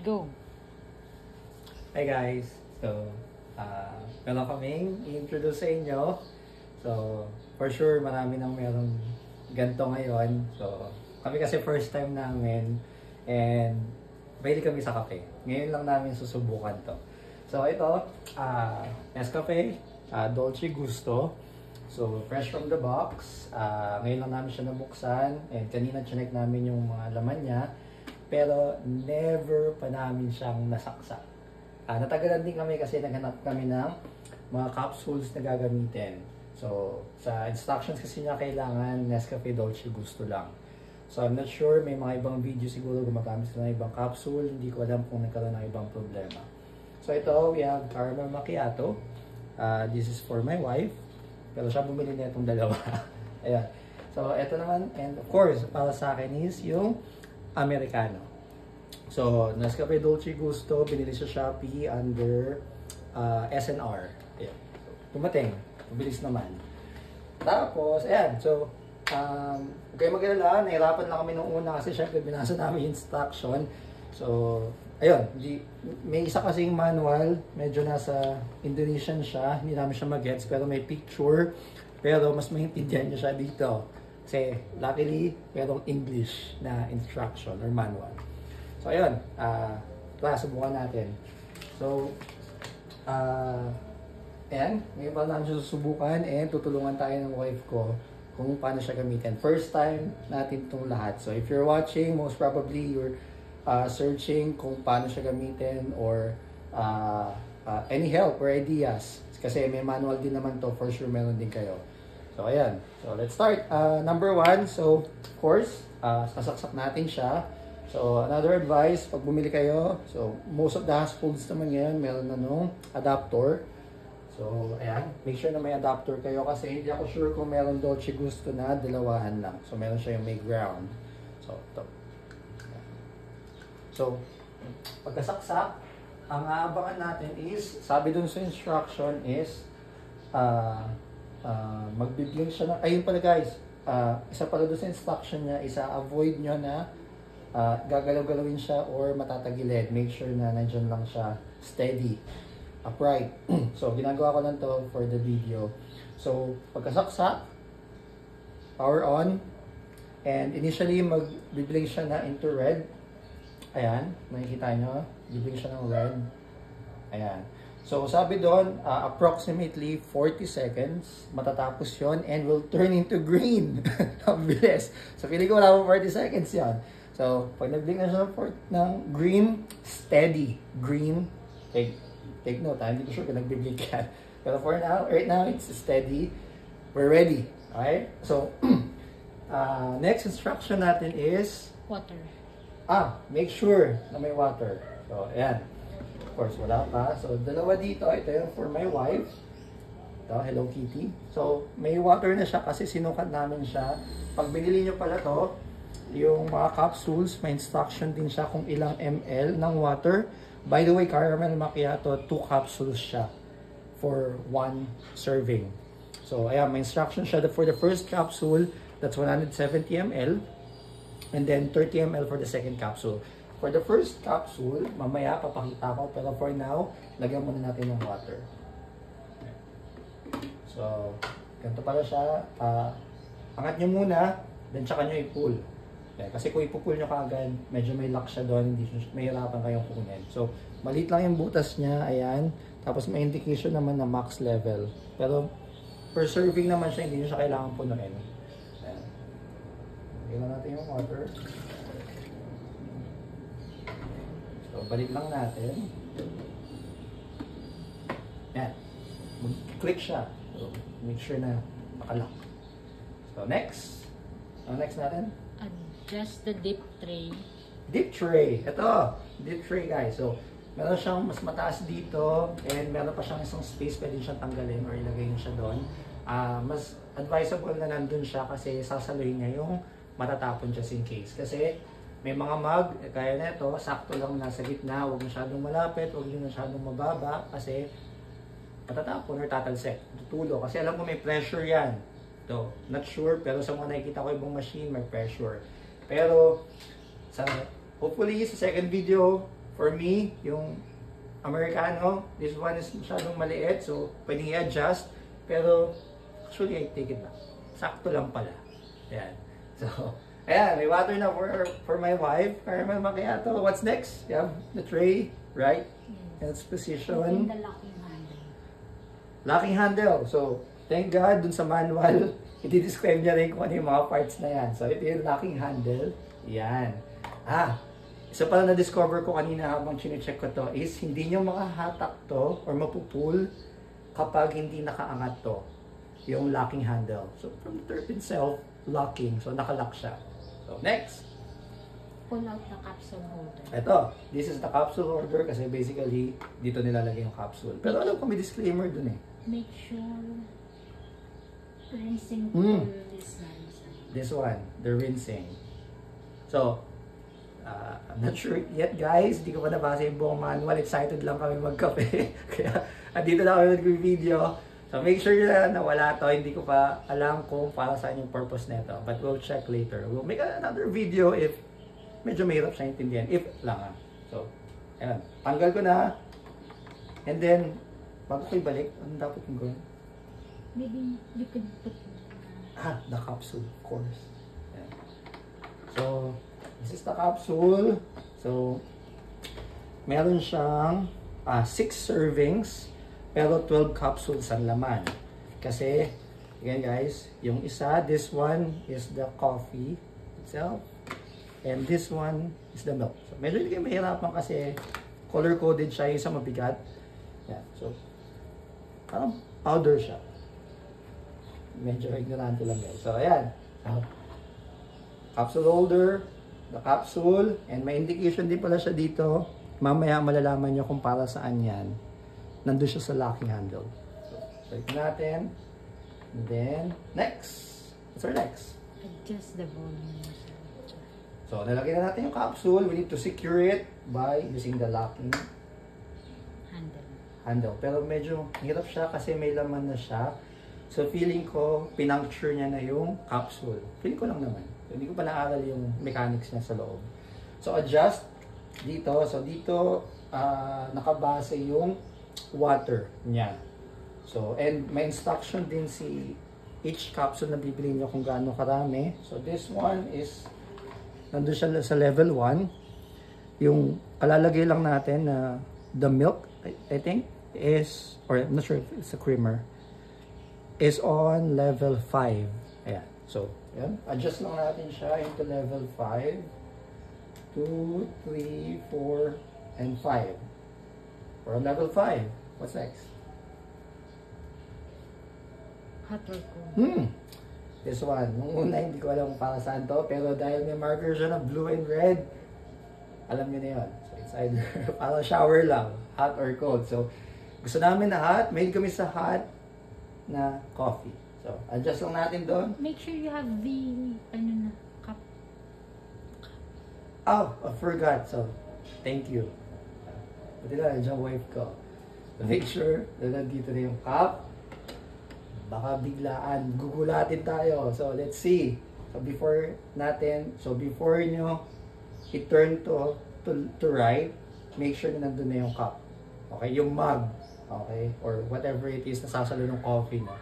Go. Hi guys! So, meron kaming i-introduce sa inyo. So, for sure marami nang merong ganito ngayon. So, kami kasi first time namin and mahilig kami sa kape. Ngayon lang namin susubukan to. So, ito, Nescafe, Dolce Gusto. So, fresh from the box. Ngayon lang namin siya nabuksan and kanina chinek namin yung mga laman niya. Pero never pa namin siyang nasaksak. Natagalan din kami kasi naghanap kami ng mga capsules na gagamitin. So, sa instructions kasi niya kailangan Nescafe Dolce Gusto lang. So, I'm not sure, may mga ibang video siguro gumagamit sila ng ibang capsule. Hindi ko alam kung nagkaroon ng ibang problema. So, ito, we have Caramel Macchiato. This is for my wife. Pero siya bumili na itong dalawa. Ayan. So, ito naman, and of course, para sa akin is yung Americano. So, Nescafe Dolce Gusto, binili sa Shopee under SNR. Ayan. Tumating. Mabilis naman. Tapos, ayan. So, huwag kayo mag-alala. Nahirapan lang kami nung una kasi syempre binasa namin yung instruction. So, ayun. May isa kasing manual. Medyo nasa Indonesian siya. Hindi namin siya mag-gets. Pero may picture. Pero mas maintindihan niya siya dito. Kasi, luckily, merong English na instruction or manual. So, ayun. Subukan natin. So, ayan. Ngayon pa namin siya susubukan and tutulungan tayo ng wife ko kung paano siya gamitin. First time natin itong lahat. So, if you're watching, most probably you're searching kung paano siya gamitin or any help or ideas. Kasi may manual din naman to. For sure, meron din kayo. So, ayan. So, let's start. Number 1. So, of course, sasaksak natin siya. So, another advice, pag bumili kayo, so, most of the households naman ngayon, meron na nung adapter. So, ayan. Make sure na may adapter kayo kasi hindi ako sure kung meron Dolce Gusto na dalawahan lang. So, meron siya yung may ground. So, ito. So, pagkasaksak, ang aabangan natin is, sabi dun sa instruction is, magbiblink siya na, ayun pala guys, isa pala dun sa instruction niya, avoid nyo na gagalaw-galawin siya or matatagilid. Make sure na nandyan lang siya steady, upright. So, ginagawa ko lang to for the video. So, pagkasaksak, power on, and initially, mag-blink siya na into red. Ayan, makikita nyo, bibling siya ng red. Ayan. So, sabi doon, approximately 40 seconds, matatapos yon and will turn into green. Ang bilis. So, feeling ko wala po 40 seconds yan. So, pag nag-blink na siya ng green, steady. Green, take note, hindi ko sure kung nag-blink yan. Pero for now, right now, it's steady. We're ready. Okay? So, next instruction natin is Water. Make sure na may water. So, ayan. Of course, wala pa. So, dalawa dito. Ito yung for my wife. Ito, Hello Kitty. So, may water na siya kasi sinukat namin siya. Pag binili nyo pala to, yung mga capsules, may instruction din siya kung ilang ml ng water. By the way, Caramel Macchiato, 2 capsules siya for 1 serving. So, ayan, may instruction siya for the first capsule, that's 170 ml. And then 30 ml for the second capsule. For the first capsule, mamaya papakita ko. Pero for now, lagyan muna natin ng water. So, ganito pala siya. Angat nyo muna, then tsaka nyo i-pull. Okay, kasi kung ipupull nyo kaagad, medyo may lock siya doon, hindi may hirapan kayong kunin. So, maliit lang yung butas niya, ayan. Tapos may indication naman na max level. Pero, per serving naman siya, hindi nyo siya kailangan punuin. Ayan. Lagyan natin yung water. So, balik lang natin. Ayan. Mag-click siya. So, make sure na makalock. So, next. Ang next natin? Adjust the dip tray. Dip tray. Ito. Dip tray, guys. So, meron siyang mas mataas dito and meron pa siyang isang space pwede siyang tanggalin or ilagay niyo siya doon. Mas advisable na nandun siya kasi sasaluhin niya yung matatapon just in case. Kasi may mga mug, kaya na ito, sakto lang nasa gitna, huwag masyadong malapit, huwag masyadong mababa kasi matatapon or tatalsik. Tutulo. Kasi alam ko may pressure yan. Ito, not sure, pero sa mga nakikita ko ibang machine, may pressure. Pero, hopefully, sa second video, For me, yung Americano, this one is masyadong maliit, so pwedeng i-adjust. Pero, actually, I take it back. Sakto lang pala. Ayan. So, ayan, may water na for my wife, caramel macchiato. What's next? You have the tray, right? And its position. And the locking handle. Locking handle. So, thank God, dun sa manual, i-describe niya rin kung ano yung mga parts na yan. So, ito yung locking handle. Yan. Isa pala na-discover ko kanina habang chinecheck ko to is hindi nyo makahatak to or mapupul kapag hindi nakaangat to. Yung locking handle. So, from the term itself, locking. So, nakalock siya. So, next. Pull out the capsule holder. Ito. This is the capsule holder kasi basically, dito nilalagay yung capsule. Pero alam ko may disclaimer dun eh. Make sure rinsing tool is nice. This one, the rinsing. So, I'm not sure yet guys, hindi ko pa nabasa yung buong manual, excited lang kami magkape. Kaya, andito na kami mag-video. So, make sure na wala to, hindi ko pa alam kung para saan yung purpose nito. But we'll check later. We'll make another video if medyo mahirap siya intindihan. If lang So, ayan. Tanggal ko na. And then, bago ko ibalik, ano dapat yung gawin? Maybe you could put The capsule, of course. Ayan. So, this is the capsule. So, meron siyang 6 servings, pero 12 capsules ang laman. Kasi, again guys, yung isa, this one is the coffee itself. And this one is the milk. So, medyo hindi kayo mahirapan kasi color-coded siya, yung isa mabigat. Yan. So, parang powder siya. Medyo ignorante lang guys. So, ayan. Capsule holder, the capsule, and may indication din pala siya dito. Mamaya malalaman nyo kung para saan yan. Nandun siya sa locking handle. So, ito natin. And then, next. What's our next? adjust the volume. So, nalagyan na natin yung capsule. We need to secure it by using the locking handle. Pero medyo hirap siya kasi may laman na siya. So, feeling ko, pinuncture niya na yung capsule. Feeling ko lang naman. So, hindi ko pa naaral yung mechanics niya sa loob. So, adjust dito. So, dito, nakabase yung water niya. So, and may instruction din si each capsule na bibili niyo kung gaano karami. So, this one is, nandun siya sa level 1. Yung kalalagay lang natin na the milk, I think, is, or I'm not sure if it's a creamer, is on level 5. Ayan. So, ayan. Adjust lang natin siya into level 5. 2, 3, 4, and 5. We're on level 5. What's next? Hot or cold? This one. Nung una, hindi ko alam kung para saan to. Pero dahil may marker siya na blue and red, alam niyo na yun. So, it's either para shower lang, hot or cold. So, gusto namin na hot. Mahilig kami sa hot na coffee. So, adjust lang natin doon. Make sure you have the, cup. Oh, I forgot. So, thank you. Buti na, nandiyan wife ko. So, make sure na nandito na yung cup. Baka biglaan, gugulatin tayo. So, let's see. So, before nyo i-turn to right, make sure na nandun na yung cup. Okay? Yung mug. Okay? Or whatever it is na sasalo ng coffee na.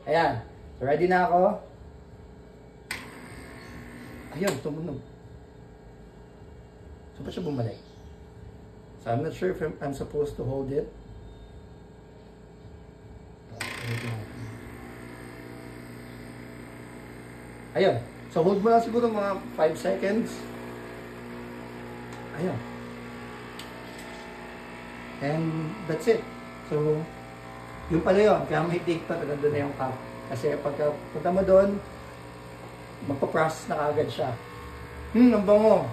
Ayan. So, ready na ako? Ayun, tumunog. So, ba't siya bumalik? So, I'm not sure if I'm supposed to hold it. Ayun. So, hold mo lang siguro mga 5 seconds. Ayun. And that's it. So, yung pala yun. Kaya may TikTok, nandun na yung cup. Kasi pagka punta mo doon, magpa-process na kagad siya. Ang bango.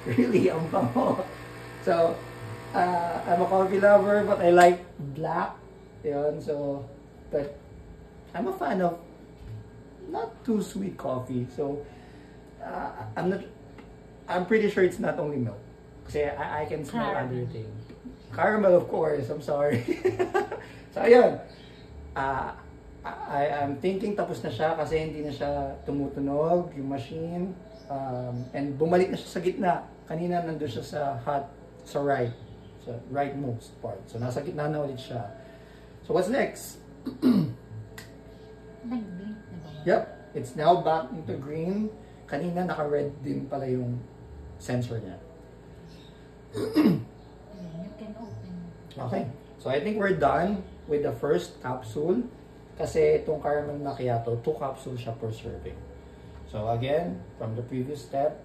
Really, ang bango. So, I'm a coffee lover, but I like black. Yun, so, but I'm a fan of not too sweet coffee. So, I'm pretty sure it's not only milk. Kasi I can smell other things. Caramel, of course. I'm sorry. So, ayun. I'm thinking tapos na siya kasi hindi na siya tumutunog, yung machine. And bumalik na siya sa gitna. Kanina nandun siya sa rightmost part. So nasa gitna na ulit siya. So what's next? Nag-blink na ba? Yep, it's now back into green. Kanina naka-red din pala yung sensor niya. You can open. Okay, so I think we're done with the first capsule. Kasi itong caramel macchiato, 2 capsules siya per serving. So again, from the previous step,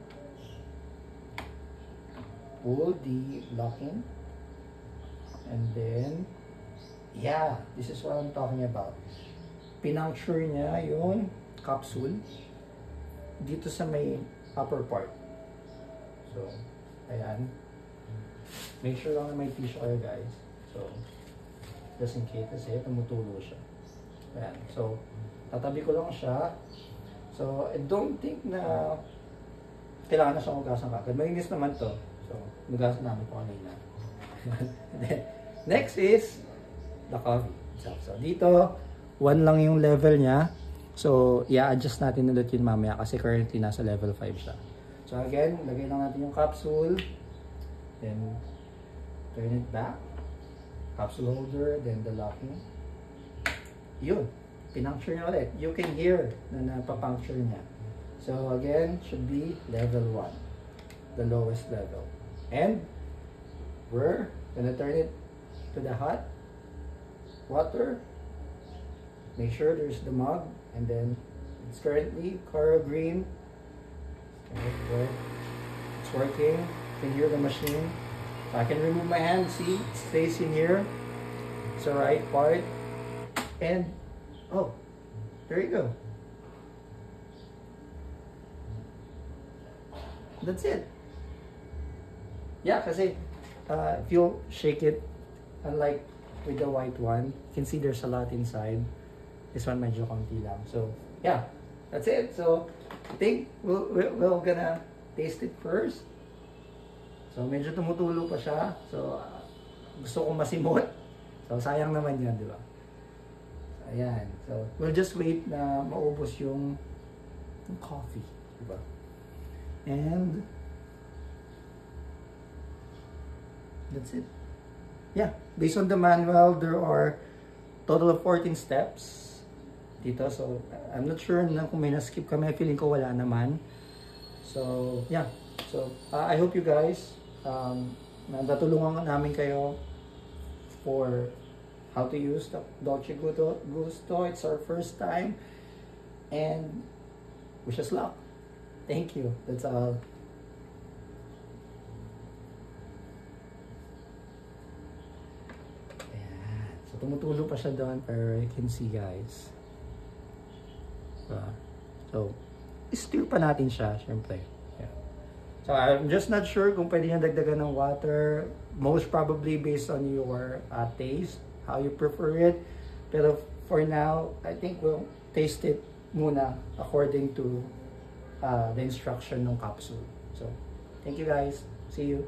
pull the lock-in. And then, yeah, this is what I'm talking about. Pinuncture niya yung capsule dito sa may upper part. So, ayan. Make sure lang na may tissue kayo, guys. So, just in case kasi tumutulo siya. Ayan. So, tatabi ko lang siya. So, I don't think na kailangan na siyang hugasan kagad. Malinis naman to. So, hugasan namin po kanina. Then, next is the coffee itself. So, dito, 1 lang yung level niya. So, i-adjust natin ulit yun mamaya kasi currently nasa level 5 siya. So, again, lagay lang natin yung capsule. Then, turn it back. Capsule holder, then the locking. Yun. Pinuncture niya ulit. You can hear na napapuncture niya. So, again, should be level 1. The lowest level. And, we're gonna turn it to the hot water. Make sure there's the mug. And then, it's currently coral green. It's working. You can hear the machine. So I can remove my hand. See, it stays in here. It's the right part. And, oh, there you go. That's it. Yeah, kasi if you shake it, unlike with the white one, you can see there's a lot inside. This one medyo konti lang. So, yeah, that's it. So, I think we're gonna taste it first. So, medyo tumutulo pa siya. So, gusto kong masimot. So, sayang naman yan, di ba? So, ayan. So, we'll just wait na maubos yung coffee, di ba? And, that's it. Yeah, based on the manual, there are total of 14 steps dito. So, I'm not sure na kung may na-skip kami. Feeling ko wala naman. So, yeah. So, I hope you guys natulungan namin kayo for how to use the Dolce Gusto. It's our first time. And wish us luck. Thank you. That's all. Ayan. So, tumutulo pa siya doon, pero you can see, guys. So, stir pa natin siya, syempre. Yeah. So, I'm just not sure kung pwede niya dagdagan ng water. Most probably based on your taste, how you prefer it. Pero for now, I think we'll taste it muna according to the instruction ng capsule. So, thank you guys. See you.